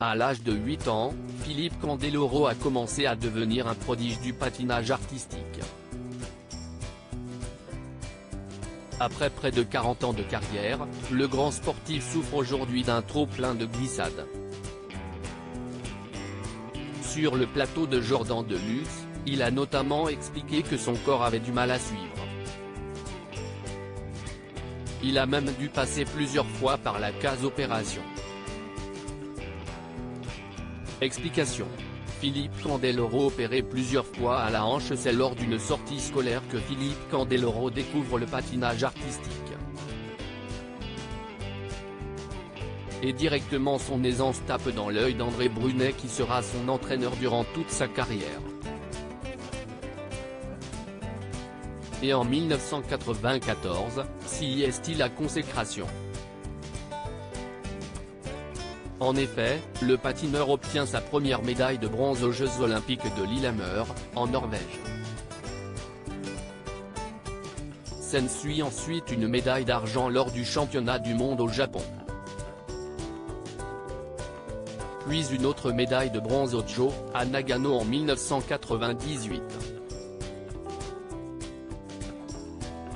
À l'âge de 8 ans, Philippe Candeloro a commencé à devenir un prodige du patinage artistique. Après près de 40 ans de carrière, le grand sportif souffre aujourd'hui d'un trop-plein de glissades. Sur le plateau de Jourdan de Lux, il a notamment expliqué que son corps avait du mal à suivre. Il a même dû passer plusieurs fois par la case opération. Explication. Philippe Candeloro opéré plusieurs fois à la hanche. C'est lors d'une sortie scolaire que Philippe Candeloro découvre le patinage artistique. Et directement son aisance tape dans l'œil d'André Brunet qui sera son entraîneur durant toute sa carrière. Et en 1994, s'y est la consécration. En effet, le patineur obtient sa première médaille de bronze aux Jeux Olympiques de Lillehammer, en Norvège. S'ensuit ensuite une médaille d'argent lors du championnat du monde au Japon. Puis une autre médaille de bronze au JO, à Nagano en 1998.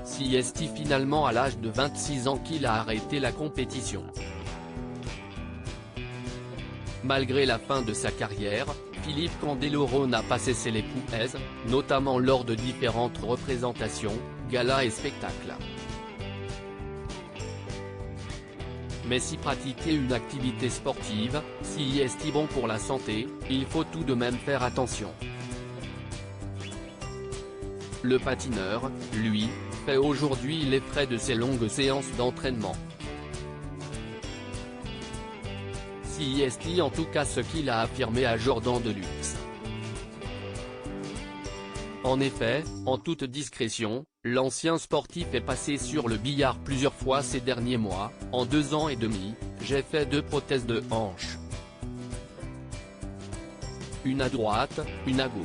C'est finalement à l'âge de 26 ans qu'il a arrêté la compétition. Malgré la fin de sa carrière, Philippe Candeloro n'a pas cessé les prouesses, notamment lors de différentes représentations, galas et spectacles. Mais si pratiquer une activité sportive, si est bon pour la santé, il faut tout de même faire attention. Le patineur, lui, fait aujourd'hui les frais de ses longues séances d'entraînement. C'est en tout cas ce qu'il a affirmé à Jourdan de Lux. En effet, en toute discrétion, l'ancien sportif est passé sur le billard plusieurs fois ces derniers mois. En 2 ans et demi, j'ai fait 2 prothèses de hanche. Une à droite, une à gauche.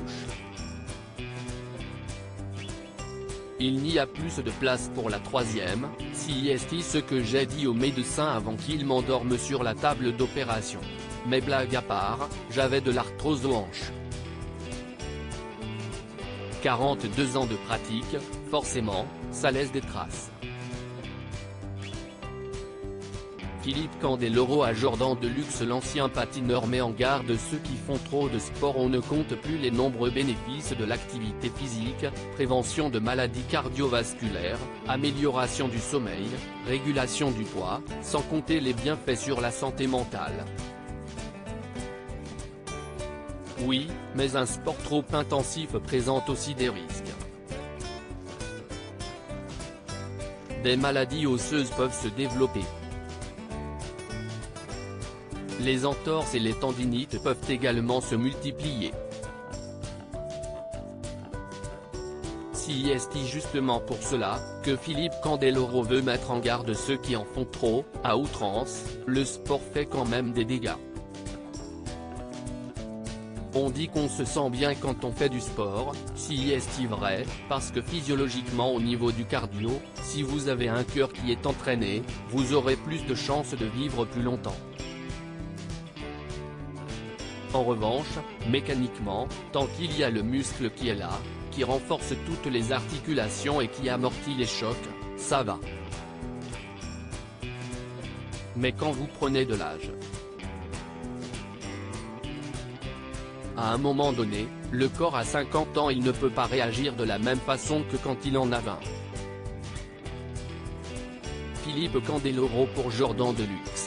Il n'y a plus de place pour la 3e, c'est ce que j'ai dit au médecin avant qu'il m'endorme sur la table d'opération. Mais blague à part, j'avais de l'arthrose aux hanches. 42 ans de pratique, forcément, ça laisse des traces. Philippe Candeloro à Jourdan de Lux. L'ancien patineur met en garde ceux qui font trop de sport. On ne compte plus les nombreux bénéfices de l'activité physique, prévention de maladies cardiovasculaires, amélioration du sommeil, régulation du poids, sans compter les bienfaits sur la santé mentale. Oui, mais un sport trop intensif présente aussi des risques. Des maladies osseuses peuvent se développer. Les entorses et les tendinites peuvent également se multiplier. C'est justement pour cela que Philippe Candeloro veut mettre en garde ceux qui en font trop, à outrance. Le sport fait quand même des dégâts. On dit qu'on se sent bien quand on fait du sport, c'est vrai, parce que physiologiquement au niveau du cardio, si vous avez un cœur qui est entraîné, vous aurez plus de chances de vivre plus longtemps. En revanche, mécaniquement, tant qu'il y a le muscle qui est là, qui renforce toutes les articulations et qui amortit les chocs, ça va. Mais quand vous prenez de l'âge, à un moment donné, le corps à 50 ans il ne peut pas réagir de la même façon que quand il en a 20. Philippe Candeloro pour Jourdan de Lux.